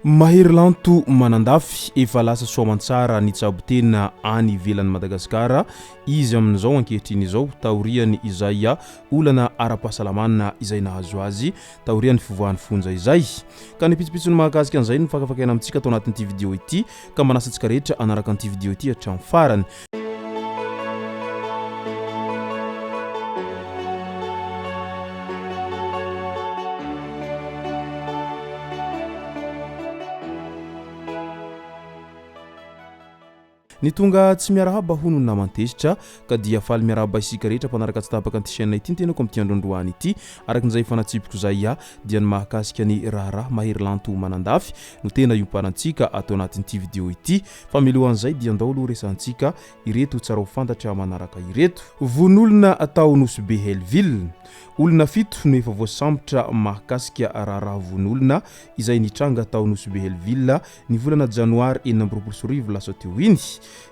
Mahery Lanto Manandafy efa lasa soamantsara ny tsabo tena any ivelan'ny Madagasikara izy amin'izao ankehitriny izao taoriany izay olana ara-pahasalamana izay nahazo azy taoriany fivoahan'ny fonja izay ka ny pitsopitsony mahakasika an'izay ny fakafakena amintsika atao anatin'ity vidéo ity ka manasantsika rehetra anaraka an'ity vidéo ity hatramin'ny farany. Ny tonga tsy miarahaba hono namantesitra ka dia faly miarahaba isika rehetra mpanaraka tsy tapaka an'ity chaîne ity tena ko amin'ity androandroany ity arakin'izay fanatsipiko zay dia ny mahakasika ny raha Mahery Lanto Manandafy no tena iomparantsika atao anatin'ity vidéo ity fa milohan'izay dia andao aloha resantsika ireto tsara ho fantatra manaraka ireto. Von'olona atao Nosbe Helville olona fito no efa voasambotra mahakasika raha von'olona izay nitranga tao Nosbe Helville ny volana janoary 2024 lasa teo iny.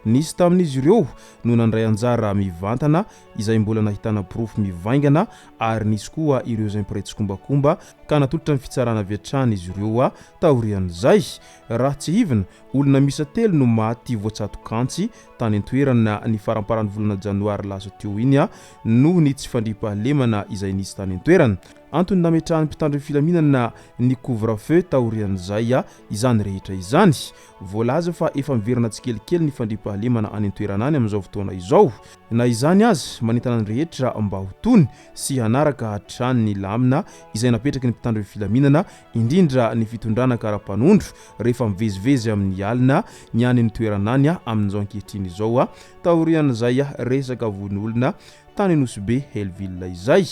Nisy tamin'izy ireo no nandray anjara mivantana izay mbola nahitana proof mivaingana ary nisy koa ireo izay mpiretsi-kombakomba ka natolotra ny fitsarana avy hatrany izy ireo taorian'izay. Raha tsy hivina olona misa telo no maty voatsatokantsy tany an-toerana ny faramparany volana janoary lasa teo iny noho ny tsy fandriampahalemana izay nisy tany an-toerana. Antony nametrahany mpitandro filaminana ny couvre-feu taorian'izay izany rehetra izany. Voalaza fa efa miverina tsikelikely ny fandriampahalemana any an-toerana any amin'izao fotoana izao. Na izany azy manentana ny rehetra mba ho tony sy hanaraka hatrany ny lamina izay napetraky ny mpitandro filaminana indrindra ny fitondrana kara-panondro rehefa mivezivezy amin'ny alina ny any an-toerana any amin'izao ankehitriny izao taorian'izay resaka von'olona tany Nosbe Helville izay.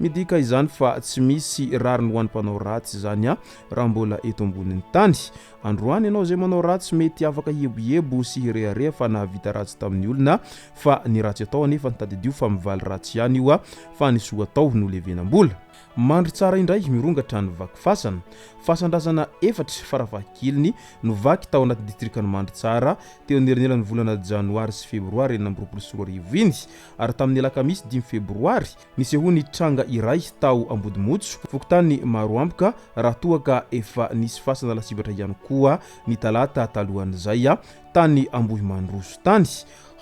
Midika izany fa tsy misy rariny ho an'ny mpanao ratsy zany raha mbola eto ambonin'ny tany. Androany ianao zay manao ratsy mety afaka hiebohebo sy hirehareha fa nahavita ratsy tamin'ny olona fa ny ratsy atao anefa nitadidio fa mivaly ratsy ihany io fa ny soa atao no levenam-bola. Mandry tsara indray mirongatra ny vaky fasana. Fasandrazana efatra farafahakeliny no vaky tao anaty distrikany Mandry tsara teo anelanelan'ny volana janoary sy febroary 2024 iny ary tamin'ny alakamisy 5 febroary nisehony tranga iray tao Ambodimotso fokotany maro ampoka raha toa ka efa nisy fasana lasibatra ihany koa ny talata talohan'izay tany Ambohimandroso tany.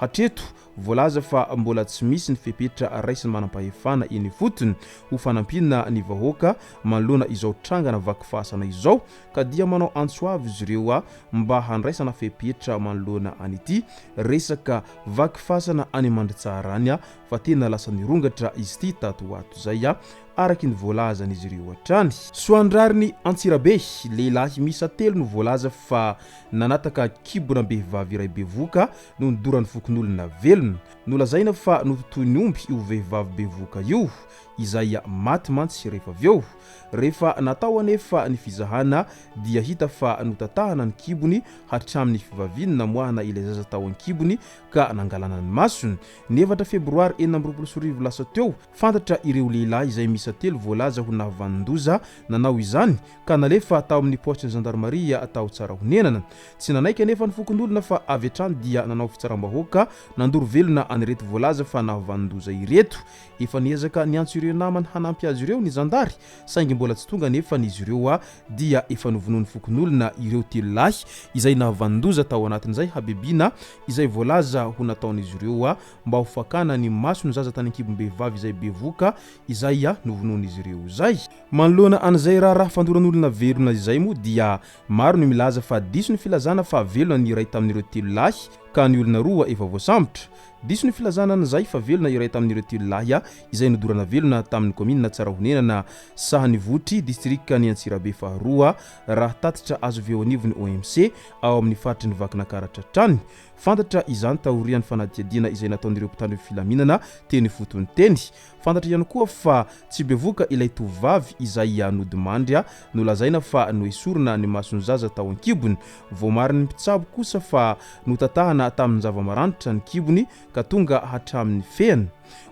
Hatreto voalaza fa mbola tsy misy ny fepetra raisiny manam-pahefana eny fotony ho fanampina ny vahoaka manoloana izao trangana vaky fasana izao ka dia manao antsoavy izy ireo mba handraisana fepetra manoloana an'ity resaka vaky fasana any Mandry tsara any fa tena lasa nirongatra izy ity tato ato zay araky ny voalazany izy ireo hatrany. Soandrariny Antsirabe lehilahy misa telo no voalaza fa nanataka kibona behivavy iray bevoka no nidoran'ny fokon'olona Velona. Nolazaina fa nototoy ny omby io vehivavy bevoka io izay maty mantsy rehefa avy rehefa natao anefa ny fizahana dia hita fa notatahana ny kibony hatramin'ny fivaviny namoahana ilay zaza tao an-kibony ka nangalana ny masony. Ny 4 febroary 2024 lasa teo fantatra ireo lehilahy izay misa telo voalaza ho navandoza nanao izany ka nalefa tao amin'ny poste gendarmerie atao tsara honenana. Tsy nanaiky anefa ny fokon'olona fa avy hatrany dia nanao fitsaram-bahoaka nandoro velona anireto voalaza fa navandoza ireto. Efa niezaka niantso ireo namany hanampy azy ireo ny zandary saingy mbola tsy tonga nefa n'izy ireo dia efa novonoany fokon'olona ireo telo lahy izay navandoza tao anatin'izay habebina izay voalaza ho nataon'izy ireo mba ho fakana ny maso ny zaza tany an-kibom-behivavy izay bevoka izay novonoan'izy ireo zay. Manoloana an'izay raha fandoran'olona Velona izay moa dia maro ny milaza fa diso ny filazana fa Velona ny iray tamin'ireo telo lahy ka ny olona roa efa voasambotra. Diso ny filazana an'izay fa Velona iray tamin'ireo telo lahy izay nodorana Velona tamin'ny komina tsara honenana Sahanivotry distrikany Antsirabe faharoa raha tatitra azo veo anivony OMC ao amin'ny faritry ny vakina karatra trany. Fantatra izany taorian'ny fanadihadiana izay nataon'ireo mpitandro filaminana teny fotony teny. Fantatra ihany koa fa tsy bevoka ilay tovavy izay nodimandry nolazaina fa noesorina ny masony zaza tao an-kibony. Voamariny mpitsabo kosa fa notatahana tamin'ny zava-maranitra ny kibony ka tonga hatramin'ny feany.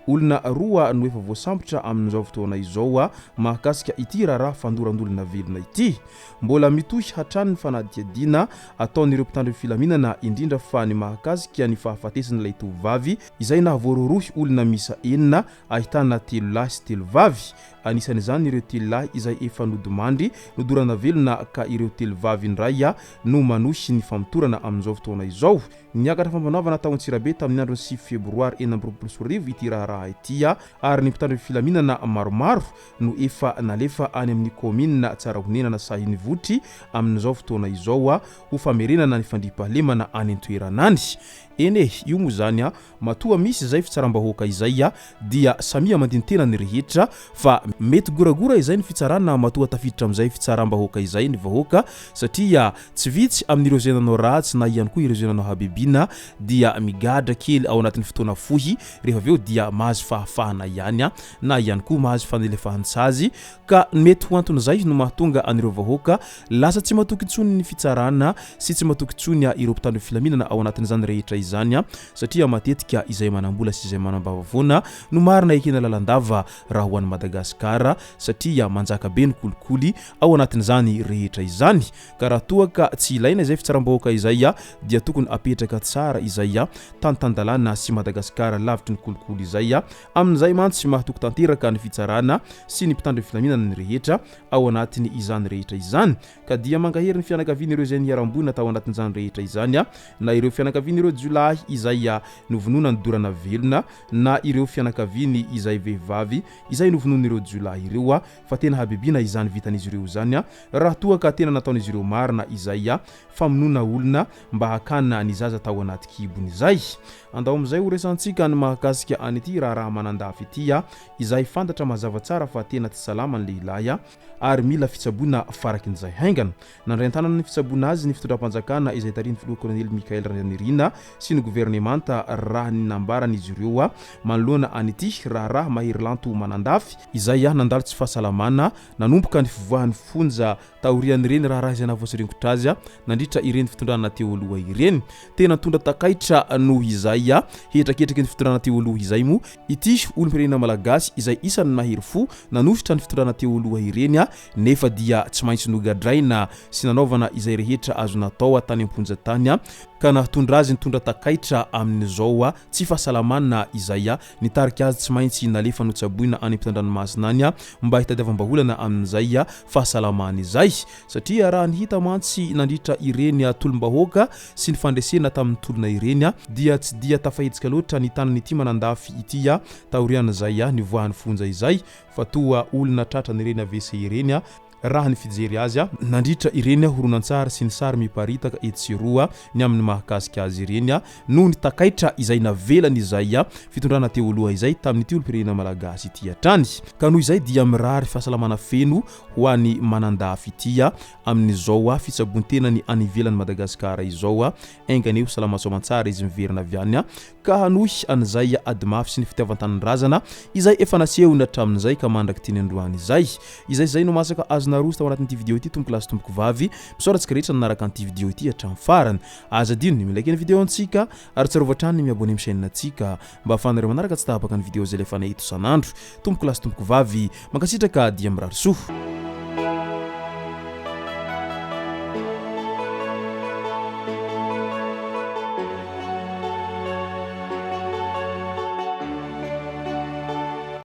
olona roa no efa voasambotra amin'izao fotoana izao mahakasika ity raharaha fandorandolona velona ity. Mbola mitohy hatrany ny fanadihadiana ataon'ireo mpitandro ny filaminana indrindra fa ny mahakasika ny fahafatesan'ilay tovovavy izay nahavoarorohy olona misa enina ahitana 3 lahy sy 3 vavy. Anisan'izany ireo 3 lahy izay efa nodimandry nodorana velona ka ireo 3 vavy indray no manohy ny famotorana amin'izao fotoana izao. Niakatra fampanaovana taon'ny Tsirabe tamin'ny andro 6 febroary 2024 ity raharaha ity ary ny mpitandro ny filaminana maromaro no efa nalefa any amin'ny commune Tsarahonena Sahinivotry amin'izao fotoana izao ho famerenana ny fandriampahalemana any an-toeranany. Ene io moa zany matoa misy izay fitsaram-bahoaka izay dia Samia mandintena ny rehetra fa mety goragora izay ny fitsarana matoa tafiditra amin'izay fitsaram-bahoaka izay ny vahoaka satria tsy vitsy amin'ireo zay nanao ratsy na ihany koa ireo zay nanao habebina dia migadra kely ao anatin'ny fotoana fohy rehefa aveo dia mahazo fahafahana ihany na ihany koa mahazo fanelefahan-tsazy ka mety ho anton'izay no mahatonga anireo vahoaka lasa tsy matoky intsony ny fitsarana sy tsy matoky intsony ireo mpitandro filaminana ao anatin'izany rehetra izany satria matetika izay manambola sy izay manambavavona no marina ekena lalandava raha ho an'ny Madagasikara satria manjaka be ny kolikoly ao anatin'izany rehetra izany ka raha toa ka tsy ilaina izay fitsaram-bahoaka izay dia tokony apetraka tsara izay tantandalana sy Madagasikara lavitry ny kolikoly izay amin'izay mantsy mahatoky tanteraka ny fitsarana sy ny mpitandro filaminana ny rehetra ao anatiny izany rehetra izany ka dia mangahery ny fianakavian'ireo izay niarambonina tao anatin'izany rehetra izany na ireo fianakavian'ireo jolahy izay novonona ny dorana velona na ireo fianakaviany izay vehivavy izay novonon'ireo jolahy ireo fa tena habebina izany vitan'izy ireo zany raha toa ka tena nataon'izy ireo marina izay famonona olona mba hakana ny zaza tao anaty kibony izay. Andao amin'izay ho resantsika ny mahakasika an'ity raharaha Manandafy ity izay fantatra mazava tsara fa tena tsy salama ny lehilahy ary mila fitsaboana farakin'izay haingana. Nandray-tanana ny fitsaboana azy ny fitondram-panjakana izay tariny filoha Colonel Mikael Ranirina sy ny gouvernemanta raha ny nambaran'izy ireo manoloana an'ity raharaha Mahery Lanto Manandafy izay nandalo tsy fahasalamana nanomboka ny fivoahan'ny fonja taorian'ireny raharaha izay nahavoatsirengotra azy nandritra ireny fitondrana teo aloha ireny tena tondra takaitra noho izay hetraketraky ny fitondrana teo aloha izay mo ity olom-pirenena malagasy izay isan'ny mahery fo nanositra ny fitondrana teo aloha ireny nefa dia tsy maintsy nogadraina sy nanaovana izay rehetra azo natao tany amponjatany ka nahatondra azy nitondra takaitra amin'izao tsy fahasalamana izay nitarika azy tsy maintsy nalefa notsaboina any ampitandranomasina any mba hitadiavam-baholana amin'izay fahasalamana izay satria raha nihita mantsy nandritra ireny tolom-bahoaka sy ny fandresena tamin'ny tolona ireny dia tsy dia tafahetsika loatra ny tanan'ity Manandafy ity taorian'izay nivoahan'ny fonja izay fa toa olona tratrany ireny avese ireny raha ny fijery azy nandritra ireny horonan-tsary sy ny sary miparitaka etsiroa ny amin'ny mahakasika azy ireny noho ny takaitra izay navelany izay fitondrana teo aloha izay tamin'ity olom-pirenena malagasy ity hatrany ka noho izay dia mirary fahasalamana feno ho an'ny Manandafy ity amin'izao fitsaboan-tenany any ivelan'ny Madagasikara izao ainganeo salama soamantsara izy miverina avy any ka hanohy an'izay adimafy sy ny fitiavan-tanindrazana izay efa nasehony hatramin'izay ka mandraky tiany androany izay no masaka narosta ao anatin'ity video ity tompoko lasy tompoko vavy misoratsika rehetra nanaraka an'ity video ity hatramin'ny farany azadino ny milaiky ny video antsika ary tsarovatrany miabone amin'ny chaîne antsika mba ahafahanareo manaraka tsy tahapaka ny video zay lefa nay eto sanandro tompoko lasy tompoko vavy mankasitraka dia mirary soa.